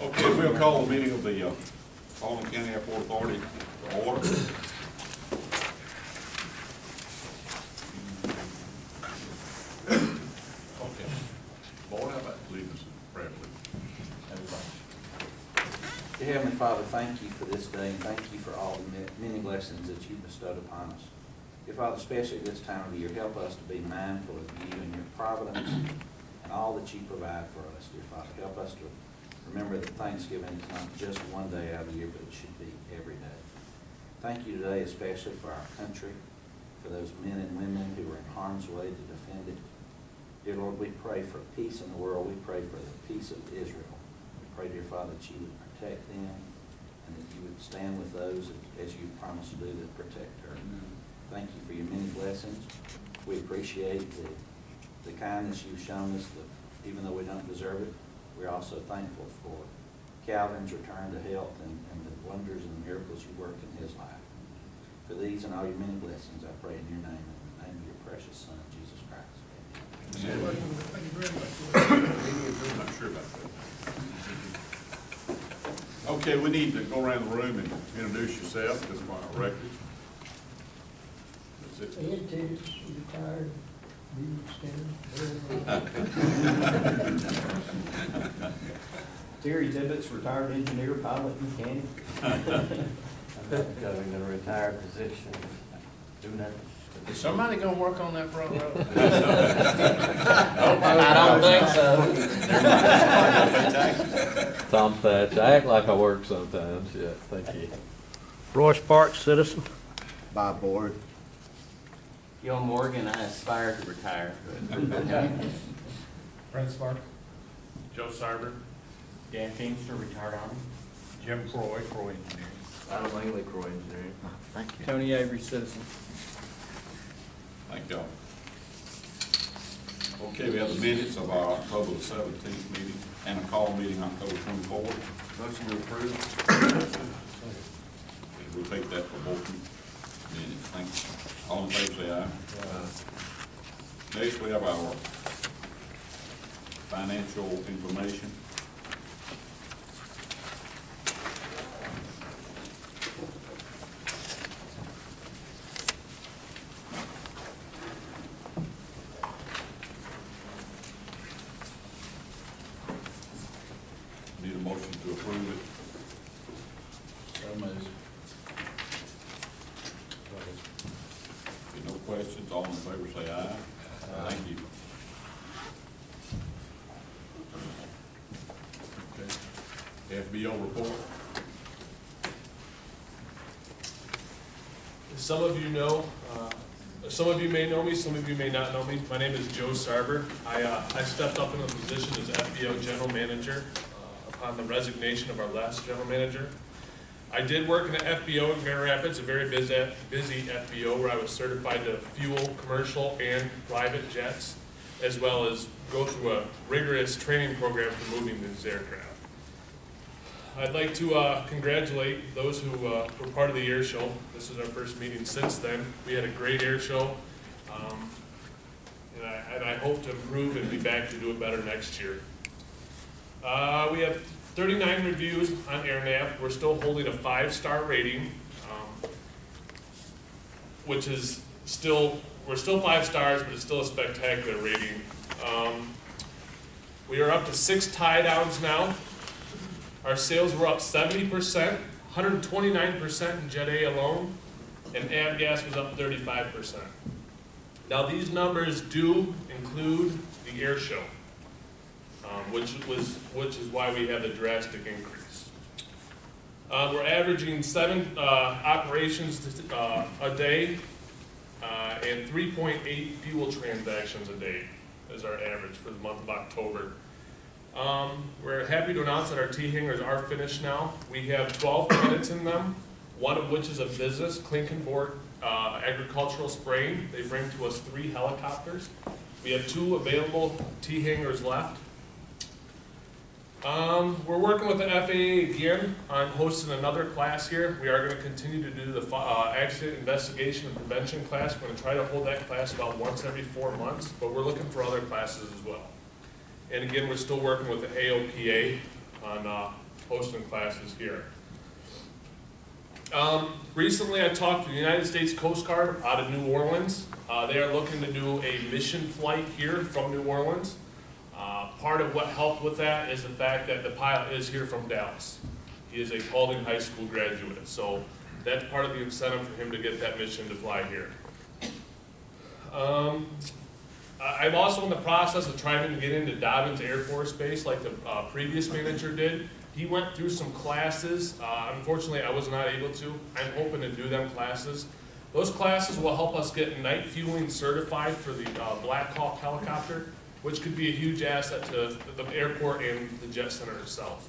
Okay, we'll call the meeting of the Paulding County Airport Authority to order. Okay. Board, how about leading us in prayer, please? Dear Heavenly Father, thank you for this day, and thank you for all the many blessings that you bestowed upon us. Dear Father, especially at this time of the year, help us to be mindful of you and your providence and all that you provide for us. Dear Father, help us to remember that Thanksgiving is not just one day out of the year, but it should be every day. Thank you today especially for our country, for those men and women who are in harm's way to defend it. Dear Lord, we pray for peace in the world. We pray for the peace of Israel. We pray, dear Father, that you would protect them and that you would stand with those, as you promised to do, that protect her. Thank you for your many blessings. We appreciate the kindness you've shown us, even though we don't deserve it. We're also thankful for Calvin's return to health and the wonders and miracles you work in his life. For these and all your many blessings, I pray in your name, in the name of your precious Son, Jesus Christ. Amen. Thank you very much. I'm not sure about that. Okay, we need to go around the room and introduce yourself, just for our records. That's it. Ed Tibbetts, retired music center. Terry Tibbetts, retired engineer, pilot, mechanic. Having a retired position, do nothing. Is somebody gonna work on that front row? I don't think so. Tom Thatch. I act like I work sometimes. Yeah, thank you. Roy Sparks, citizen. By board. Gil Morgan, I aspire to retire. Brent Sparks. Joe Sarver. Dan Kingster, retired Army. Jim Croy, Croy Engineering. Adam Langley, Croy Engineering. Thank you. Tony Avery, citizen. Thank y'all. Okay, we have the minutes of our October 17th meeting and a call meeting October 24th. Motion to approve. And we'll take that for both minutes. Thank you. All in favor, say aye. Next, we have our financial information. Need a motion to approve it. So moved. If no questions, all in favor say aye. Thank you. Okay. FBO report. Some of you know, some of you may know me, some of you may not know me. My name is Joe Sarver. I stepped up in the position as FBO General Manager upon the resignation of our last General Manager. I did work in the FBO in Grand Rapids, a very busy FBO where I was certified to fuel commercial and private jets, as well as go through a rigorous training program for moving these aircraft. I'd like to congratulate those who were part of the air show. This is our first meeting since then. We had a great air show, and I hope to improve and be back to do it better next year. We have 39 reviews on AirNav. We're still holding a 5-star rating, which is we're still 5 stars, but it's still a spectacular rating. We are up to 6 tie downs now. Our sales were up 70%, 129% in Jet A alone, and Avgas was up 35%. Now these numbers do include the air show, which is why we have the drastic increase. We're averaging 7 operations a day and 3.8 fuel transactions a day is our average for the month of October. We're happy to announce that our T-hangers are finished now. We have 12 credits in them, one of which is a business, Klinkenborg Agricultural Spraying. They bring to us 3 helicopters. We have 2 available T-hangers left. We're working with the FAA again on hosting another class here. We are going to continue to do the accident investigation and prevention class. We're going to try to hold that class about once every 4 months, but we're looking for other classes as well. And again, we're still working with the AOPA on hosting classes here. Recently I talked to the United States Coast Guard out of New Orleans. They are looking to do a mission flight here from New Orleans. Part of what helped with that is the fact that the pilot is here from Dallas. He is a Paulding High School graduate, so that's part of the incentive for him to get that mission to fly here. I'm also in the process of trying to get into Dobbins Air Force Base like the previous manager did. He went through some classes. Unfortunately, I was not able to. I'm hoping to do them classes. Those classes will help us get night fueling certified for the Black Hawk helicopter, which could be a huge asset to the airport and the Jet Center itself.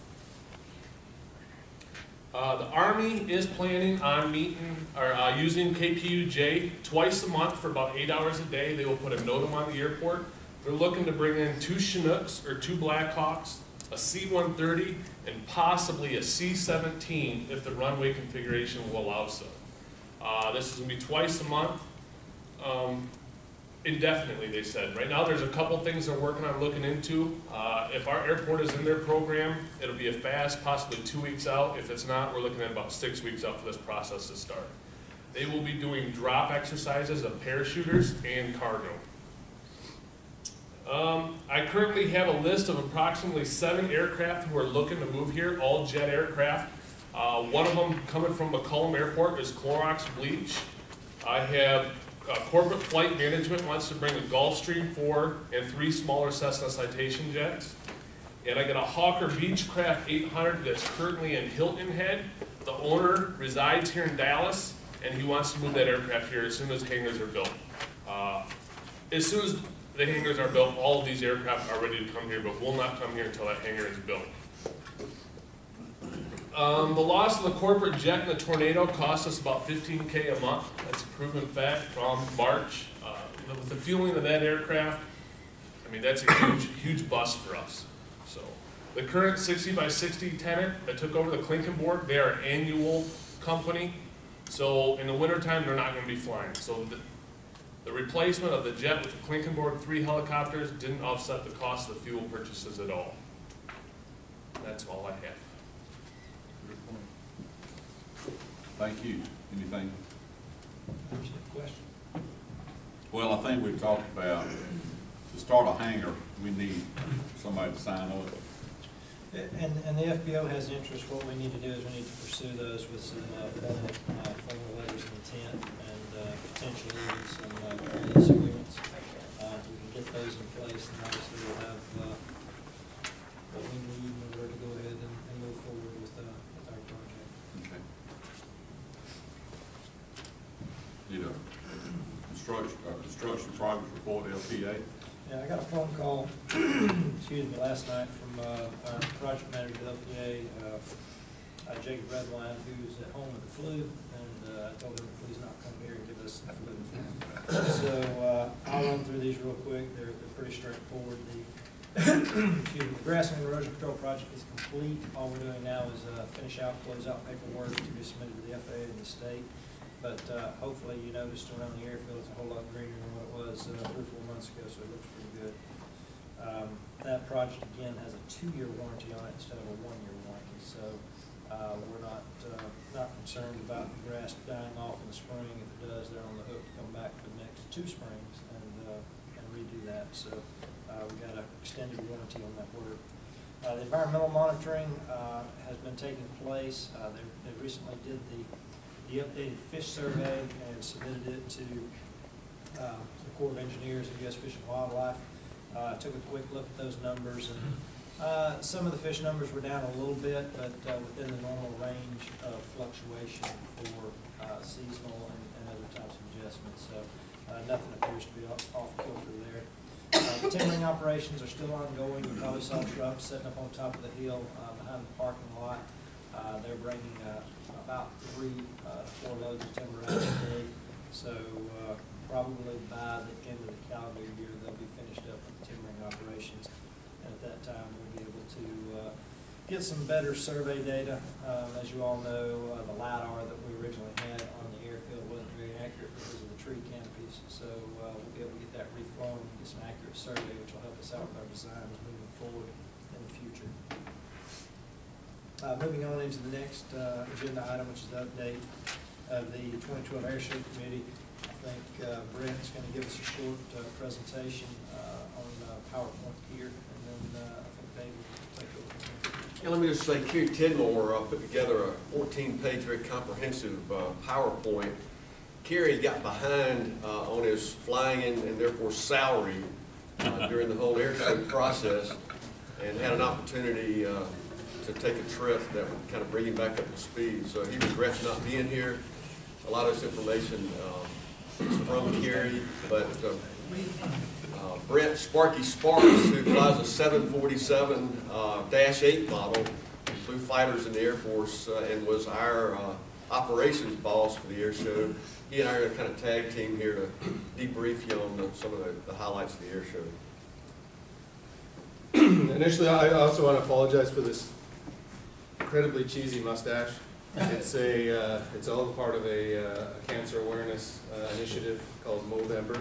The Army is planning on using KPUJ twice a month for about 8 hours a day. They will put a NOTAM on the airport. They're looking to bring in 2 Chinooks or 2 Blackhawks, a C-130, and possibly a C-17 if the runway configuration will allow so. This is going to be twice a month, indefinitely, they said. Right now there's a couple things they're working on looking into. If our airport is in their program, it'll be a fast, possibly 2 weeks out. If it's not, we're looking at about 6 weeks out for this process to start. They will be doing drop exercises of parachuters and cargo. I currently have a list of approximately 7 aircraft who are looking to move here, all jet aircraft. One of them coming from McCollum Airport is Clorox Bleach. I have Corporate Flight Management wants to bring a Gulfstream 4 and 3 smaller Cessna Citation jets. And I got a Hawker Beechcraft 800 that's currently in Hilton Head. The owner resides here in Dallas, and he wants to move that aircraft here as soon as hangars are built. As soon as the hangars are built, all of these aircraft are ready to come here, but will not come here until that hangar is built. The loss of the corporate jet in the tornado cost us about $15K a month. That's a proven fact from March. With the fueling of that aircraft, I mean, that's a huge, huge bust for us. So the current 60x60 tenant that took over the Klinkenborg, they are an annual company. So in the wintertime, they're not going to be flying. So the replacement of the jet with the Klinkenborg 3 helicopters didn't offset the cost of the fuel purchases at all. That's all I have. Thank you. Anything? Question. Well, I think we've talked about, to start a hangar, we need somebody to sign up. And the FBO has interest. What we need to do is we need to pursue those with some formal letters of intent and potentially even some lease agreements. If we can get those in place, then obviously we'll have what we need in order to go ahead and move forward with our project. Okay. Need a construction progress report, LTA. Yeah, I got a phone call, excuse me, last night from our project manager at LPA, Jacob Redwine, who's at home with the flu, and I told him to please not come here and give us the flu. So I'll run through these real quick. They're pretty straightforward. The grass and erosion control project is complete. All we're doing now is finish out, close out paperwork to be submitted to the FAA and the state. But hopefully you noticed around the airfield it's a whole lot greener than what it was 3 or 4 months ago, so it looks pretty good. That project again has a 2-year warranty on it instead of a 1-year warranty, so we're not concerned about the grass dying off in the spring. If it does, they're on the hook to come back for the next 2 springs and redo that. So we got an extended warranty on that work. The environmental monitoring has been taking place. They recently did the updated fish survey and submitted it to the Corps of Engineers and U.S. Fish and Wildlife. Took a quick look at those numbers, and some of the fish numbers were down a little bit, but within the normal range of fluctuation for seasonal and other types of adjustments. So nothing appears to be off kilter there. The timbering operations are still ongoing. You probably saw trucks setting up on top of the hill behind the parking lot. They're bringing about 3 to 4 loads of timber out a day. So probably by the end of the calendar year, they'll be finished up with the timbering operations. And at that time, we'll be able to get some better survey data. As you all know, the LiDAR that we originally had on the airfield wasn't very accurate because of the tree canopies. So we'll be able to get that reflown and get some accurate survey, which will help us out with our designs moving forward in the future. Moving on into the next agenda item, which is the update of the 2012 Air Show Committee. I think Brent's going to give us a short presentation on PowerPoint here, and then I think David will take over. Yeah, let me just say, Kerry Tidmore put together a 14-page, very comprehensive PowerPoint. Kerry got behind on his flying and therefore salary during the whole air show process, and had an opportunity to take a trip that would kind of bring him back up to speed. So he regrets not being here. A lot of this information is from Kerry, but Brent Sparky Sparks, who flies a 747-8 model, flew fighters in the Air Force and was our operations boss for the air show. He and I are kind of tag team here to debrief you on some of the highlights of the air show. Initially, I also want to apologize for this incredibly cheesy mustache. It's all part of a cancer awareness initiative called Movember,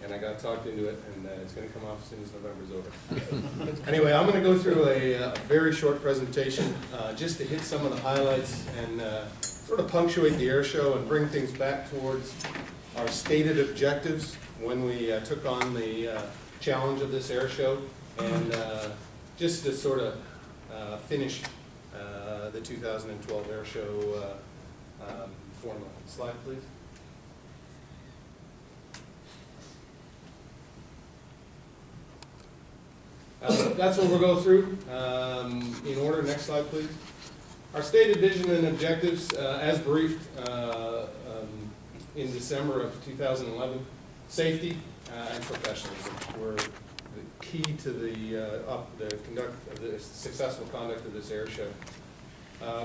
and I got talked into it, and it's going to come off as soon as November's over. Anyway, I'm going to go through a very short presentation just to hit some of the highlights and sort of punctuate the air show and bring things back towards our stated objectives when we took on the challenge of this air show, and just to sort of finish the 2012 air show formula. Slide, please. That's what we'll go through in order. Next slide, please. Our stated vision and objectives, as briefed in December of 2011, safety and professionalism were the key to the successful conduct of this air show.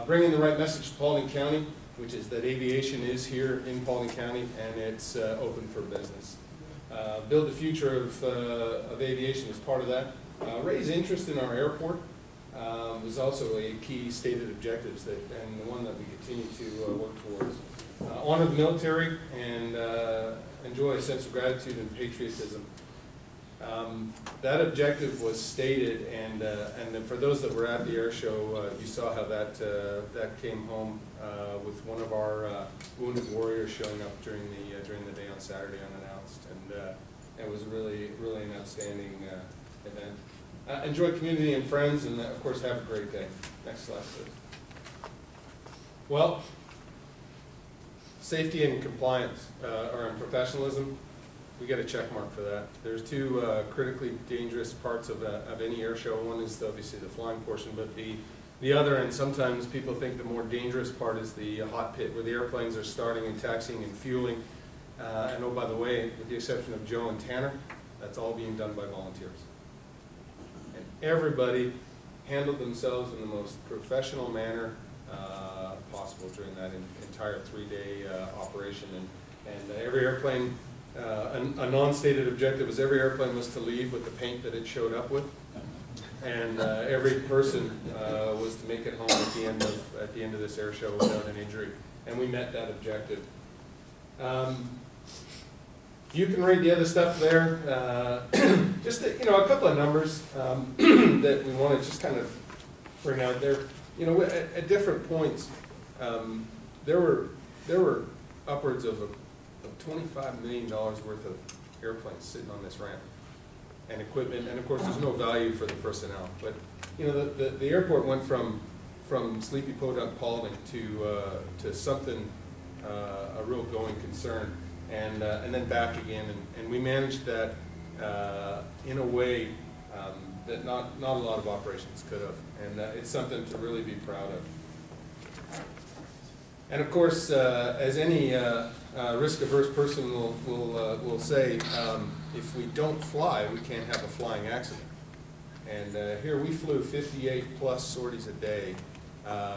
Bringing the right message to Paulding County, which is that aviation is here in Paulding County and it's open for business. Build the future of aviation as part of that. Raise interest in our airport was also a key stated objectives and the one that we continue to work towards. Honor the military and enjoy a sense of gratitude and patriotism. That objective was stated, and for those that were at the air show, you saw how that came home with one of our wounded warriors showing up during the day on Saturday unannounced, and it was really an outstanding event. Enjoy community and friends, and of course have a great day. Next slide, please. Well, safety and compliance or professionalism. We get a check mark for that. There's two critically dangerous parts of any air show. One is obviously the flying portion, but the other, and sometimes people think the more dangerous part, is the hot pit, where the airplanes are starting and taxiing and fueling. And oh, by the way, with the exception of Joe and Tanner, that's all being done by volunteers. And everybody handled themselves in the most professional manner possible during that entire 3-day operation. And every airplane, a non-stated objective was every airplane was to leave with the paint that it showed up with, and every person was to make it home at the end of this air show without an injury, and we met that objective. You can read the other stuff there. Just a couple of numbers that we want to just kind of bring out there. At different points, there were upwards of $25 million worth of airplanes sitting on this ramp and equipment, and of course there's no value for the personnel. But the airport went from Sleepy Podunk Paulding to something a real going concern, and then back again, and we managed that in a way that not a lot of operations could have, and it's something to really be proud of. And of course, as any risk-averse person will say, if we don't fly, we can't have a flying accident. And here we flew 58 plus sorties a day,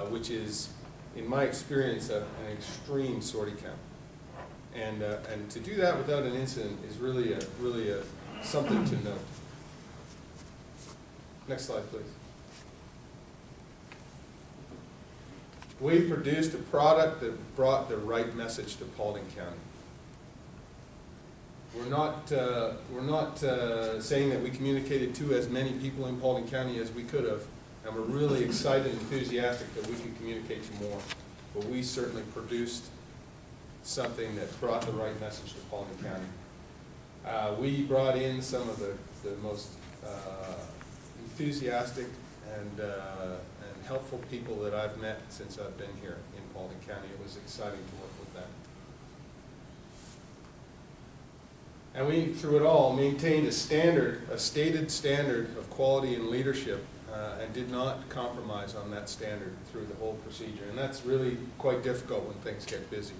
which is, in my experience, an extreme sortie count. And to do that without an incident is really something to note. Next slide, please. We produced a product that brought the right message to Paulding County. We're not saying that we communicated to as many people in Paulding County as we could have, And we're really excited and enthusiastic that we can communicate to more. But we certainly produced something that brought the right message to Paulding County. We brought in some of the most enthusiastic and helpful people that I've met since I've been here in Paulding County. It was exciting to work with them. And we, through it all, maintained a stated standard of quality and leadership, and did not compromise on that standard through the whole procedure. And that's really quite difficult when things get busy.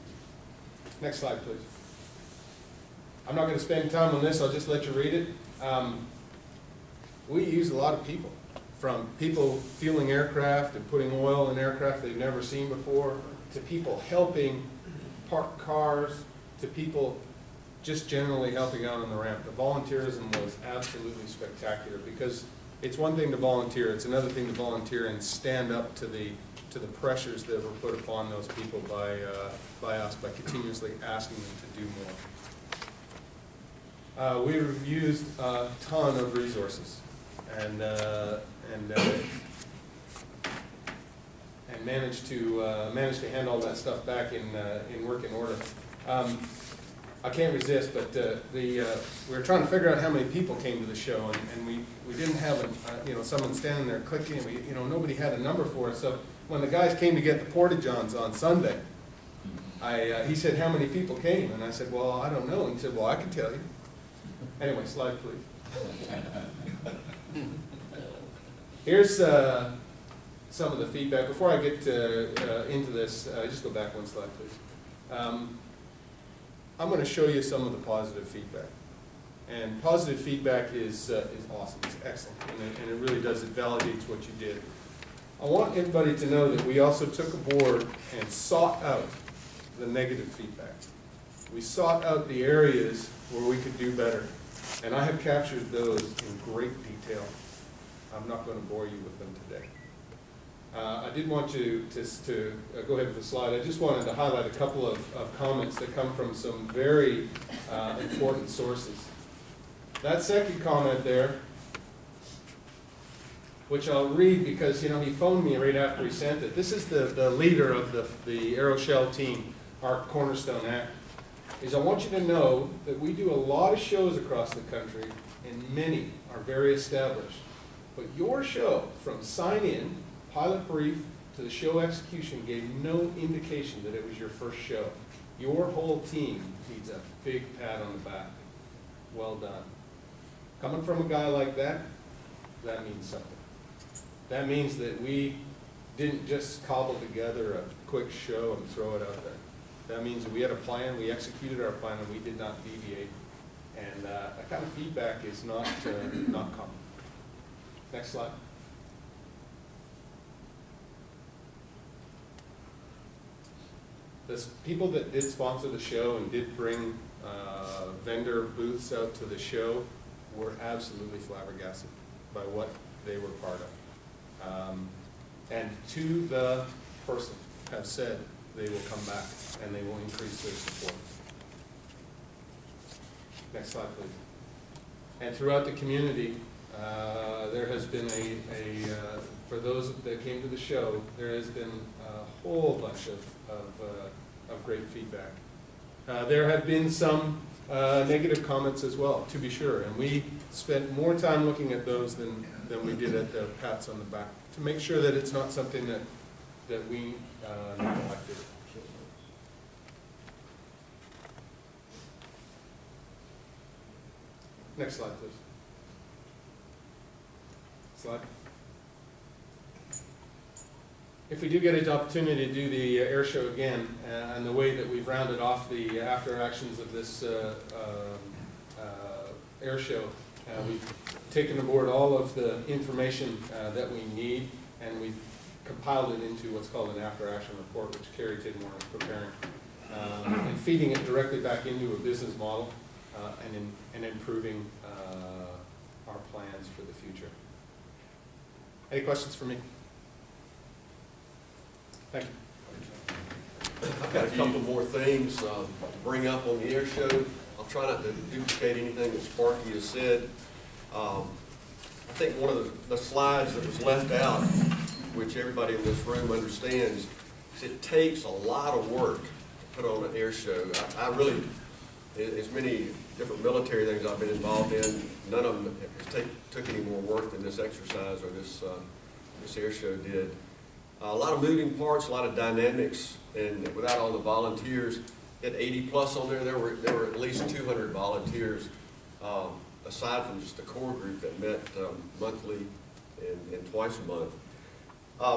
Next slide, please. I'm not going to spend time on this, I'll just let you read it. We use a lot of people, from people fueling aircraft and putting oil in aircraft they've never seen before, to people helping park cars, to people just generally helping out on the ramp. The volunteerism was absolutely spectacular, because it's one thing to volunteer, it's another thing to volunteer and stand up to the pressures that were put upon those people by us, by continuously asking them to do more. We've used a ton of resources and managed to hand all that stuff back in working order. I can't resist, but we were trying to figure out how many people came to the show, and we didn't have someone standing there clicking, and nobody had a number for us. So when the guys came to get the porta-johns on Sunday, he said, "How many people came?" And I said, "Well, I don't know." And he said, "Well, I can tell you." Anyway, slide please. Here's some of the feedback. Before I get into this, just go back one slide, please. I'm going to show you some of the positive feedback. And positive feedback is awesome, it's excellent, and it really does, it validates what you did. I want everybody to know that we also took a board and sought out the negative feedback. We sought out the areas where we could do better, and I have captured those in great detail. I'm not going to bore you with them today. I did want to go ahead with the slide. I just wanted to highlight a couple of comments that come from some very important sources. That second comment there, which I'll read because he phoned me right after he sent it. This is the leader of the Aeroshell team, our Cornerstone Act. I want you to know that we do a lot of shows across the country, and many are very established. But your show, from sign-in, pilot brief, to the show execution, gave no indication that it was your first show. Your whole team needs a big pat on the back. Well done. Coming from a guy like that, that means something. That means that we didn't just cobble together a quick show and throw it out there. That means that we had a plan, we executed our plan, and we did not deviate. And that kind of feedback is not common. Next slide. The people that did sponsor the show and did bring vendor booths out to the show were absolutely flabbergasted by what they were part of. And to the person have said they will come back and they will increase their support. Next slide, please. And throughout the community, there has been for those that came to the show, there has been a whole bunch of great feedback. There have been some negative comments as well, to be sure, and we spent more time looking at those than we did at the pats on the back, to make sure that it's not something that we neglected. Next slide, please. Slide. If we do get an opportunity to do the air show again, and the way that we've rounded off the after actions of this air show, we've taken aboard all of the information that we need, and we've compiled it into what's called an after action report, which Carrie Tidmore is preparing, and feeding it directly back into a business model and improving our plans for the future. Any questions for me? Thank you. I've got a couple more things to bring up on the air show. I'll try not to duplicate anything that Sparky has said. I think one of the slides that was left out, which everybody in this room understands, is it takes a lot of work to put on an air show. I really, as many different military things I've been involved in, none of them took any more work than this exercise or this air show did. A lot of moving parts, a lot of dynamics, and without all the volunteers, at 80 plus on there were at least 200 volunteers, aside from just the core group that met monthly and twice a month.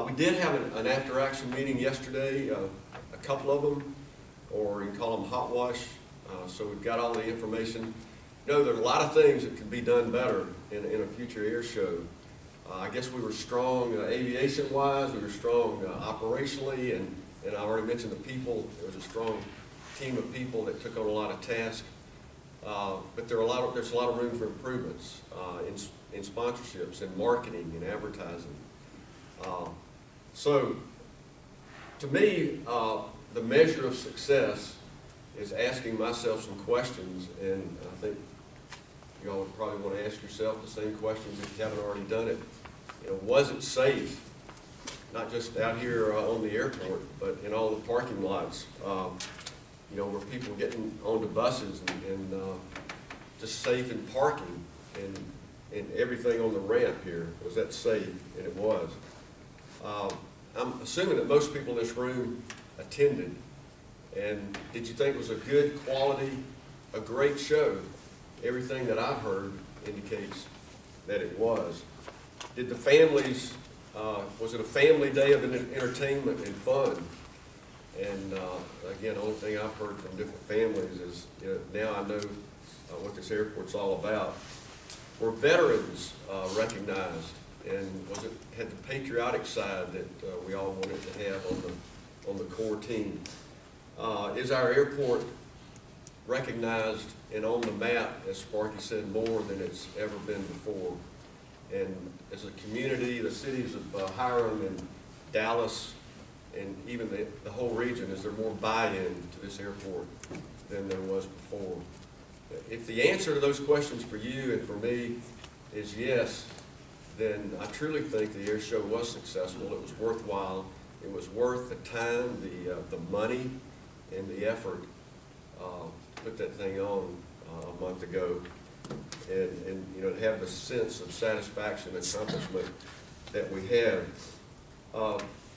We did have an after-action meeting yesterday, a couple of them, or you can call them hot wash. So we've got all the information. You know, there's a lot of things that could be done better in a future air show. I guess we were strong aviation-wise, we were strong operationally, and I already mentioned the people. There was a strong team of people that took on a lot of tasks. But there's a lot of room for improvements in sponsorships and marketing and advertising. So, to me, the measure of success is asking myself some questions, and I think you all would probably want to ask yourself the same questions if you haven't already done it. You know, was it safe? Not just out here on the airport, but in all the parking lots. You know, were people getting onto buses and just safe in parking and everything on the ramp here? Was that safe? And it was. I'm assuming that most people in this room attended. And did you think it was a good quality, a great show? Everything that I've heard indicates that it was. Did the families, was it a family day of entertainment and fun? And again, the only thing I've heard from different families is, you know, now I know what this airport's all about. Were veterans recognized, and had the patriotic side that we all wanted to have on the core team? Is our airport recognized and on the map, as Sparky said, more than it's ever been before? And as a community, the cities of Hiram and Dallas, and even the whole region, is there more buy-in to this airport than there was before? If the answer to those questions for you and for me is yes, then I truly think the air show was successful. It was worthwhile. It was worth the time, the money, and the effort to put that thing on a month ago. And you know, to have the sense of satisfaction and accomplishment that we have.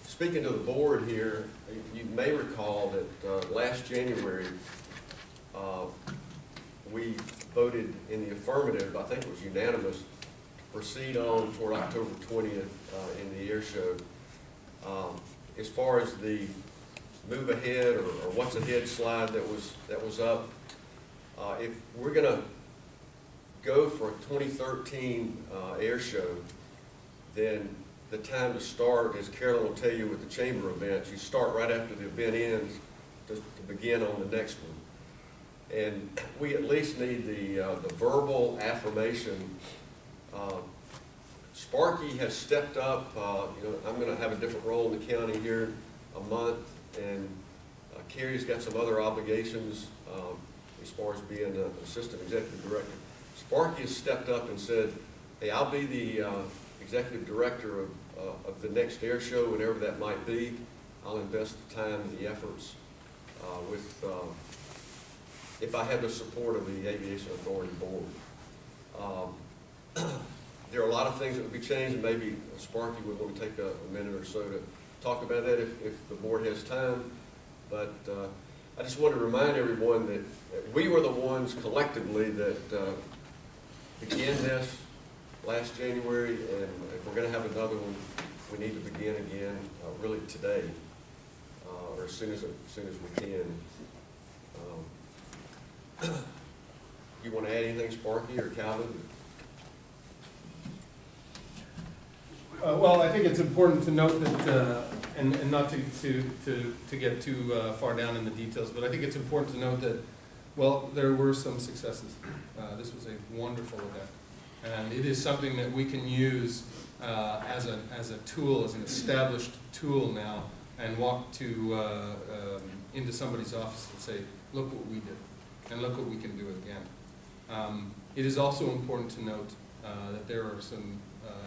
Speaking to the board here, you may recall that last January we voted in the affirmative, I think it was unanimous, to proceed on for October 20th in the air show. As far as the move ahead or what's ahead slide that was up, if we're going to go for a 2013 air show, then the time to start, as Carolyn will tell you with the chamber events, you start right after the event ends to begin on the next one. And we at least need the verbal affirmation. Sparky has stepped up. You know, I'm going to have a different role in the county here a month, and Carrie's got some other obligations as far as being an assistant executive director. Sparky has stepped up and said, hey, I'll be the executive director of the next air show, whenever that might be. I'll invest the time and the efforts if I have the support of the Aviation Authority Board. There are a lot of things that would be changed, and maybe Sparky would want to take a minute or so to talk about that if the board has time. But I just want to remind everyone that we were the ones collectively that began this last January, and if we're going to have another one, we need to begin again really today, or as soon as we can. You want to add anything, Sparky or Calvin? Well, I think it's important to note that, and not to get too far down in the details, but I think it's important to note that, well, there were some successes. This was a wonderful event, and it is something that we can use as a tool, as an established tool now, and walk into somebody's office and say, look what we did, and look what we can do again. It is also important to note that there are some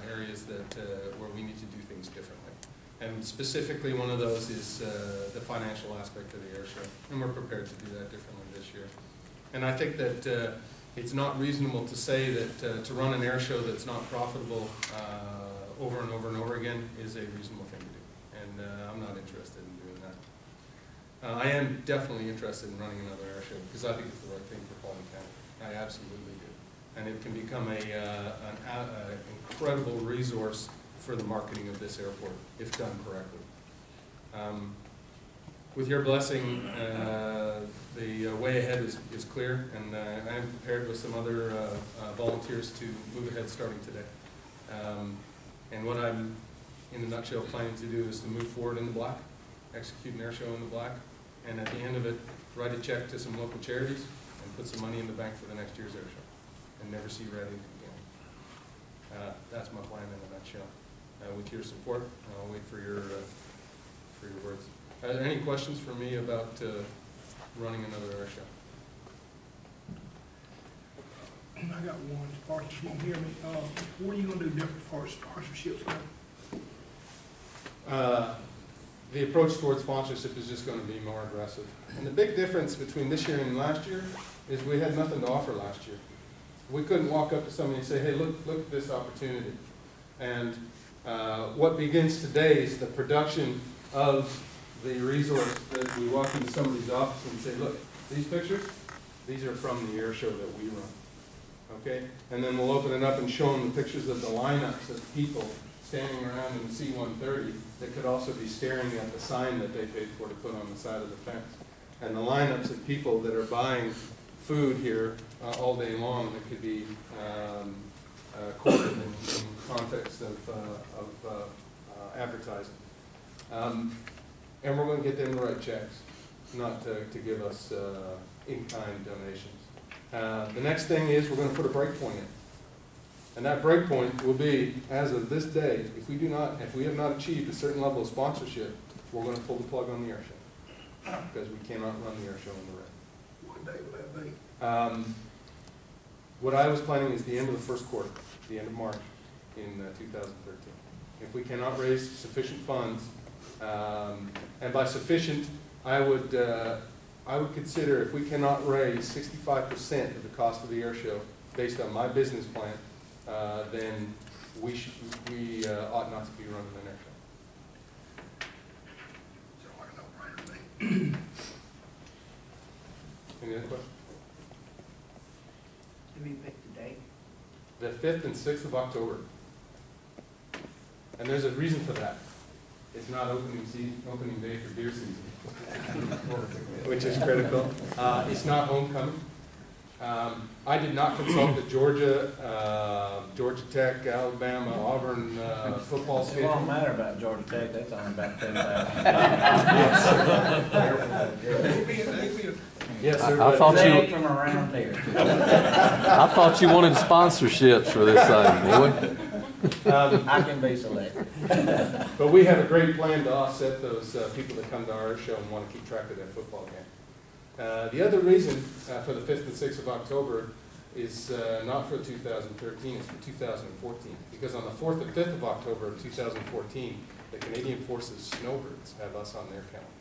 areas that, where we need to do things differently. And specifically, one of those is the financial aspect of the air show, and we're prepared to do that differently this year. And I think that it's not reasonable to say that to run an air show that's not profitable over and over and over again is a reasonable thing to do. And I'm not interested in doing that. I am definitely interested in running another air show because I think it's the right thing for Paulding County. I absolutely do. And it can become an incredible resource for the marketing of this airport if done correctly. With your blessing, the way ahead is clear, and I am prepared with some other volunteers to move ahead starting today. And what I'm, in a nutshell, planning to do is to move forward in the black, execute an air show in the black, and at the end of it, write a check to some local charities and put some money in the bank for the next year's air show, and never see red ink again. That's my plan in a nutshell. With your support, I'll wait for your words. Are there any questions for me about running another air show? I got one, as far as you won't hear me. What are you gonna do different as far as sponsorships go? The approach towards sponsorship is just going to be more aggressive. And the big difference between this year and last year is we had nothing to offer last year. We couldn't walk up to somebody and say, hey, look at this opportunity. And what begins today is the production of the resource that we walk into somebody's office and say, look, these pictures, these are from the air show that we run. Okay? And then we'll open it up and show them the pictures of the lineups of people standing around in the C-130 that could also be staring at the sign that they paid for to put on the side of the fence. And the lineups of people that are buying food here all day long that could be quoted in context of advertising. And we're going to get them to write checks, not to give us in-kind donations. The next thing is we're going to put a break point in. And that break point will be, as of this day, if we have not achieved a certain level of sponsorship, we're going to pull the plug on the air show. Because we cannot run the air show in the red. What day will that be? What I was planning is the end of the first quarter, the end of March in 2013. If we cannot raise sufficient funds, and by sufficient, I would consider if we cannot raise 65% of the cost of the air show based on my business plan, then we ought not to be running an air show. Sounds like a no-brainer to me. Any other questions? Let me pick the date. The 5th and 6th of October. And there's a reason for that. It's not opening day for deer season, which is critical. It's not homecoming. I did not consult the Georgia Tech, Alabama, Auburn football It schedule. won't matter about Georgia Tech, that's only about 10,000. Yes, sir. I thought Drag you, from around here. I thought you wanted sponsorships for this thing, boy. I can be selected. But we have a great plan to offset those people that come to our show and want to keep track of their football game. The other reason for the 5th and 6th of October is not for 2013, it's for 2014. Because on the 4th and 5th of October of 2014, the Canadian Forces Snowbirds have us on their calendar.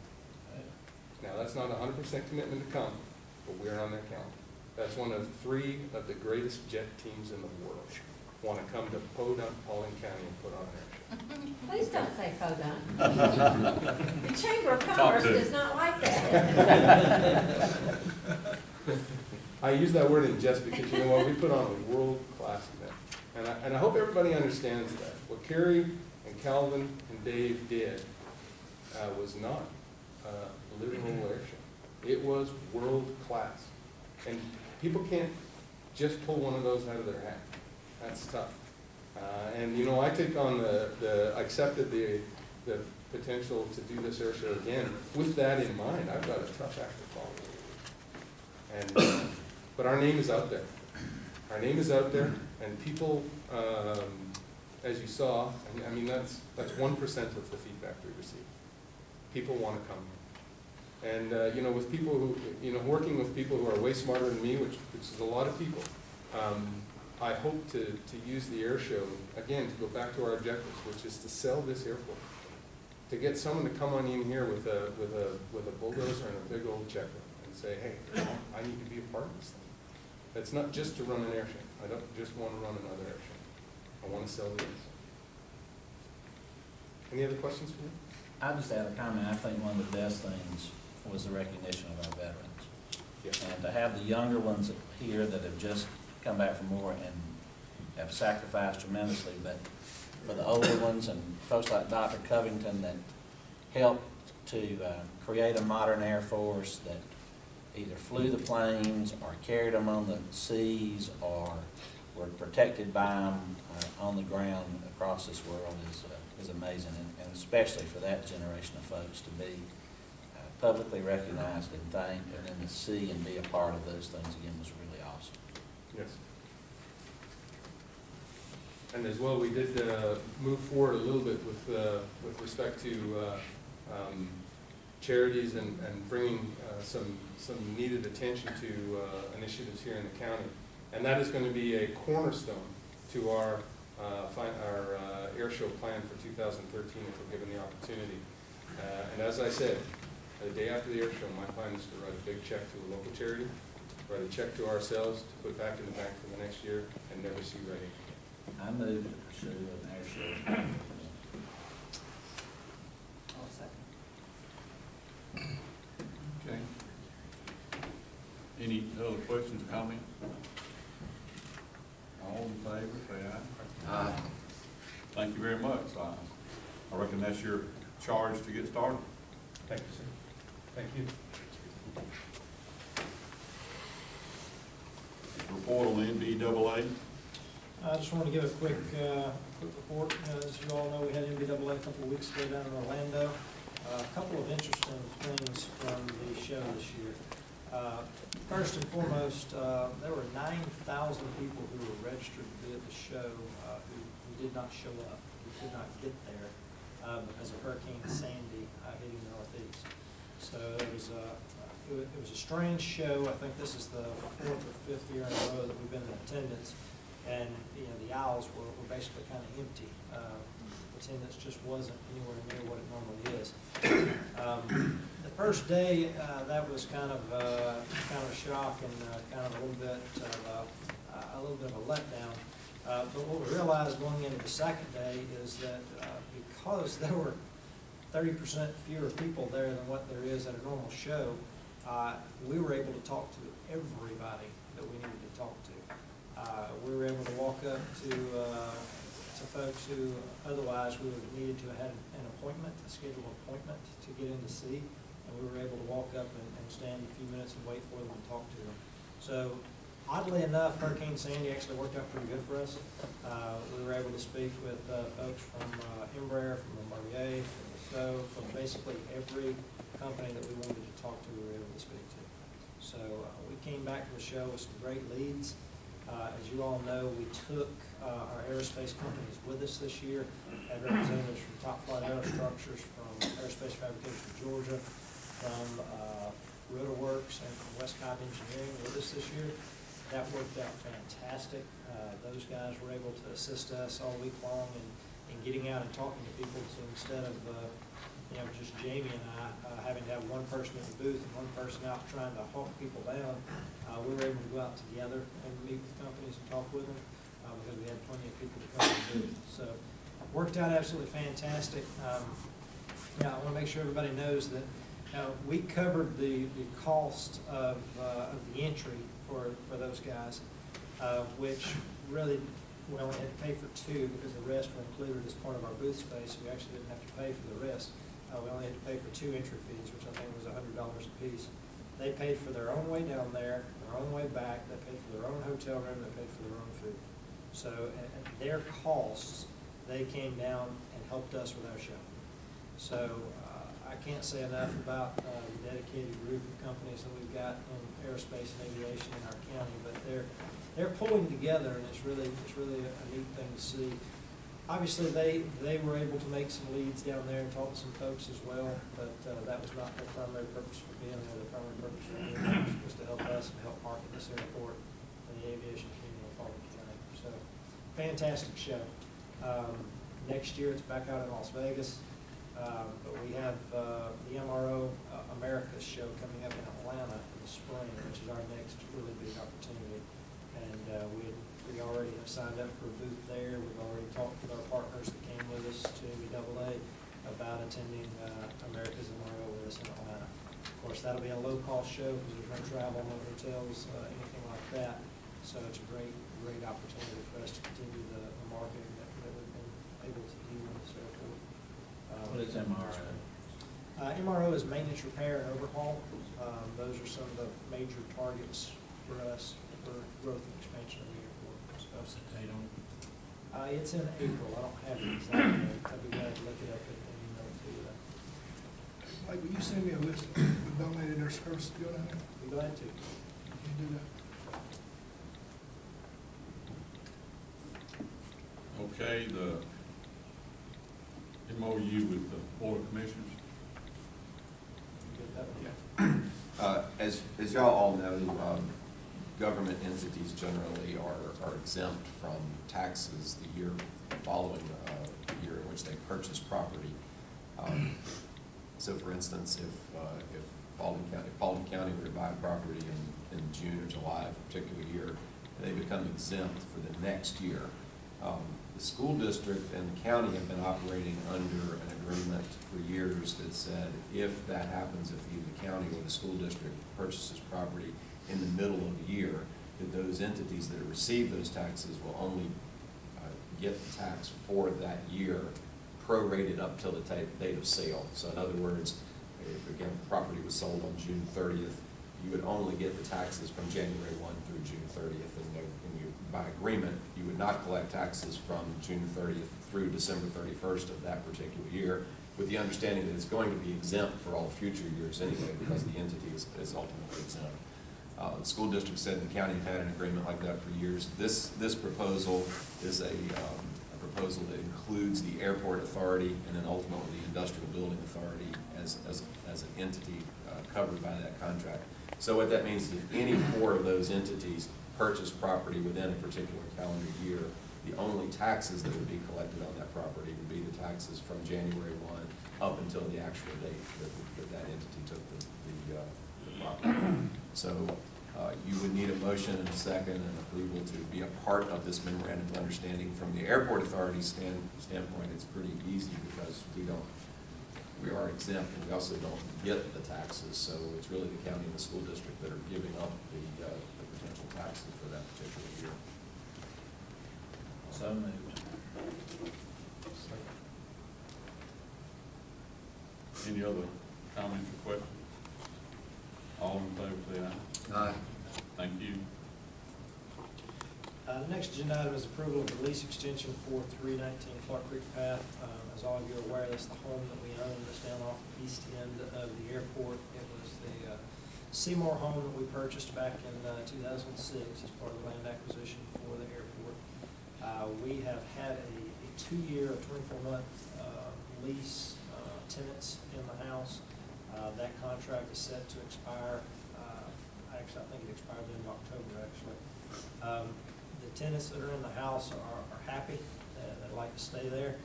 Now, that's not a 100% commitment to come, but we're on their calendar. That's one of 3 of the greatest jet teams in the world. Want to come to Paulding County and put on an air show. Please don't say Podunk. The Chamber of Commerce does not like that. I use that word in jest because, you know what, we put on a world-class event. And I hope everybody understands that. What Carrie and Calvin and Dave did was not a literal air show. It was world-class. And people can't just pull one of those out of their hat. That's tough. And you know, I take on I accepted the potential to do this air show again. With that in mind, I've got a tough act to follow. And but our name is out there. Our name is out there, and people, as you saw, I mean that's 1% of the feedback we receive. People want to come. And you know, with people who, you know, working with people who are way smarter than me, which is a lot of people. I hope to use the air show, again, to go back to our objectives, which is to sell this airport. To get someone to come on in here with a bulldozer and a big old checkbook and say, hey, I need to be a part of this thing. It's not just to run an air show. I don't just want to run another air show. I want to sell this. Any other questions for me? I just add a comment. I think one of the best things was the recognition of our veterans. Yes. And to have the younger ones here that have just come back from war and have sacrificed tremendously, but for the older ones and folks like Dr. Covington that helped to create a modern Air Force that either flew the planes or carried them on the seas or were protected by them on the ground across this world is amazing, and especially for that generation of folks to be publicly recognized and thanked, and then to see and be a part of those things again was really awesome. Yes. And as well, we did move forward a little bit with respect to charities and bringing some needed attention to initiatives here in the county. And that is going to be a cornerstone to our air show plan for 2013 if we're given the opportunity. And as I said, the day after the air show, my plan is to write a big check to a local charity, write a check to ourselves to put back in the bank for the next year, and never see writing. I moved to an air show. I'll second. Okay. Any other questions or comments? All in favor, say aye. Aye. Thank you very much. I reckon that's your charge to get started. Thank you, sir. Thank you. Report on the NBAA. I just want to give a quick report. As you all know, we had NBAA a couple of weeks ago down in Orlando. A couple of interesting things from the show this year. First and foremost, there were 9,000 people who were registered to be at the show who did not show up, who could not get there because of Hurricane Sandy hitting the Northeast. So it was a strange show. I think this is the 4th or 5th year in a row that we've been in attendance, and the aisles were basically kind of empty. Attendance just wasn't anywhere near what it normally is. The first day, that was kind of a shock and kind of a little bit of a letdown. But what we realized going into the second day is that because there were 30% fewer people there than what there is at a normal show, we were able to talk to everybody that we needed to talk to. We were able to walk up to folks who otherwise we would have needed to have had an appointment, a scheduled appointment to get in to see, and we were able to walk up and stand a few minutes and wait for them and talk to them. So oddly enough, Hurricane Sandy actually worked out pretty good for us. We were able to speak with folks from Embraer, from Bombardier, from Dassault, from basically every company that we wanted to talk to, we were able to speak to. So we came back to the show with some great leads. As you all know, we took our aerospace companies with us this year, had representatives from Top Flight Aerostructures, from Aerospace Fabrication Georgia, from Rotorworks, and from Westcott Engineering with us this year. That worked out fantastic. Those guys were able to assist us all week long in getting out and talking to people. So instead of just Jamie and I having to have one person in the booth and one person out trying to hawk people down, we were able to go out together and meet with companies and talk with them because we had plenty of people to come to the booth. So it worked out absolutely fantastic. I want to make sure everybody knows that we covered the cost of the entry for those guys, which really we only had to pay for 2 because the rest were included as part of our booth space. We actually didn't have to pay for the rest. We only had to pay for 2 entry fees, which I think was $100 a piece. They paid for their own way down there, their own way back. They paid for their own hotel room. They paid for their own food. So at their costs, they came down and helped us with our show. So I can't say enough about the dedicated group of companies that we've got in aerospace and aviation in our county, but they're pulling together, and it's really a neat thing to see. Obviously, they were able to make some leads down there and talk to some folks as well, but that was not their primary purpose for being there. The primary purpose for being there was to help us and help market this airport and the aviation community of Paulding County. fantastic show. Next year, it's back out in Las Vegas. But we have the MRO Americas show coming up in Atlanta in the spring, which is our next really big opportunity. And we already have signed up for a booth there. We've already talked with our partners that came with us to NBAA about attending America's MRO with us in Atlanta. Of course, that'll be a low-cost show because there's no travel, no hotels, anything like that. So it's a great opportunity for us to continue the marketing that we've been able to do in this airport. What is MRO? MRO is maintenance, repair, and overhaul. Those are some of the major targets for us for growth and expansion of the airport. So, it's in April. I don't have it exactly. I'd be glad to look it up and email it to you. Like, will you send me a list of donated their services to go down there? Be glad to. Can you do that? Okay, the MOU with the Board of Commissioners. You get that one? As y'all all know, government entities generally are exempt from taxes the year following the year in which they purchase property. So for instance, if Paulding County were to buy property in June or July of a particular year, they become exempt for the next year. The school district and the county have been operating under an agreement for years that said if that happens, if either the county or the school district purchases property in the middle of the year, that those entities that receive those taxes will only get the tax for that year prorated up till the date of sale. So in other words, if again the property was sold on June 30th, you would only get the taxes from January 1 through June 30th, and by agreement, you would not collect taxes from June 30th through December 31st of that particular year, with the understanding that it's going to be exempt for all future years anyway, because the entity is ultimately exempt. The school district said the county had an agreement like that for years. This proposal is a proposal that includes the airport authority and then ultimately the industrial building authority as an entity covered by that contract. So what that means is if any four of those entities purchase property within a particular calendar year, the only taxes that would be collected on that property would be the taxes from January 1 up until the actual date that entity took the property. So you would need a motion and a second and approval to be a part of this memorandum of understanding. From the airport authority standpoint, it's pretty easy because we are exempt and we also don't get the taxes. So it's really the county and the school district that are giving up the potential taxes for that particular year. So moved. Any other comments or questions? All in favor, say aye. Aye. Thank you. The next agenda item is approval of the lease extension for 319 Clark Creek Path. As all of you are aware, that's the home that we own that's down off the east end of the airport. It was the Seymour home that we purchased back in 2006 as part of the land acquisition for the airport. We have had a 2-year, 24-month lease tenants in the house. That contract is set to expire. Actually, I think it expired in October, actually. The tenants that are in the house are happy. They'd like to stay there.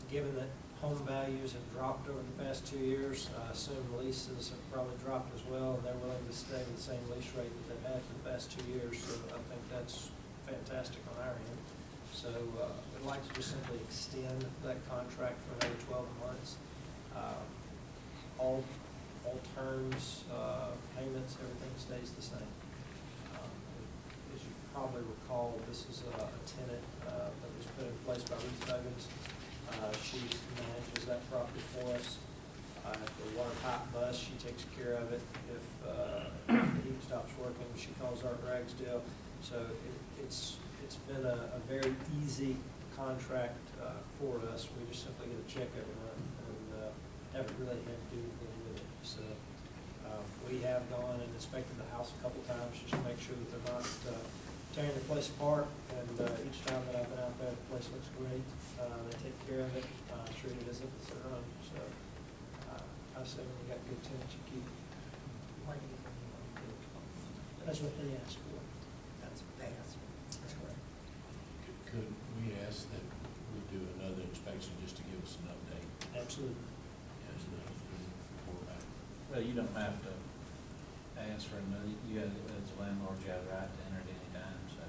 Given that home values have dropped over the past 2 years, I assume leases have probably dropped as well, and they're willing to stay with the same lease rate that they've had for the past 2 years. So I think that's fantastic on our end. So we'd like to just simply extend that contract for another 12 months. All terms, payments, everything stays the same. As you probably recall, this is a tenant that was put in place by Ruth Huggins. She manages that property for us. If the water pipe busts, she takes care of it. If the heat stops working, she calls Art Ragsdale. So it's been a very easy contract for us. We just simply get a check every month and haven't really had to do anything with it. So we have gone and inspected the house a couple times just to make sure that they're not tearing the place apart. And each time that I've been out there, the place looks great. They take care of it, treat it as if it's their own. So I say when you got good tenants, you keep. That's what they ask for. That's correct. Could we ask that we do another inspection just to give us an update Absolutely. as the report back? Well, you don't have to ask for another, you got, as a landlord, you have the right to enter at any time, so.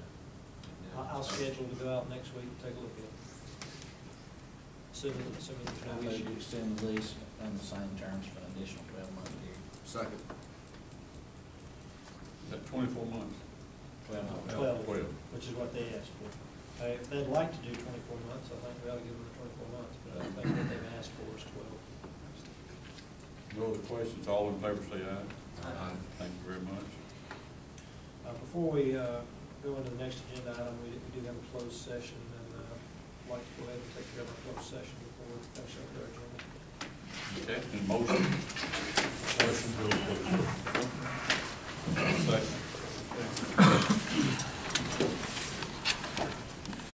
I'll schedule to go out next week and take a look at it. Assuming there's I no move issue. to extend the lease on the same terms for an additional 12-month period. Second. Is that 24 months? 12, 12. which is what they asked for. They'd like to do 24 months, I think we ought to give them 24 months, but I think what they've asked for is 12. No other questions? All in favor say aye. Aye. Thank you very much. Before we go into the next agenda item, we do have a closed session, and I'd like to go ahead and take care of our closed session before we finish up our agenda. Okay, and motion? Motion to approve. Second.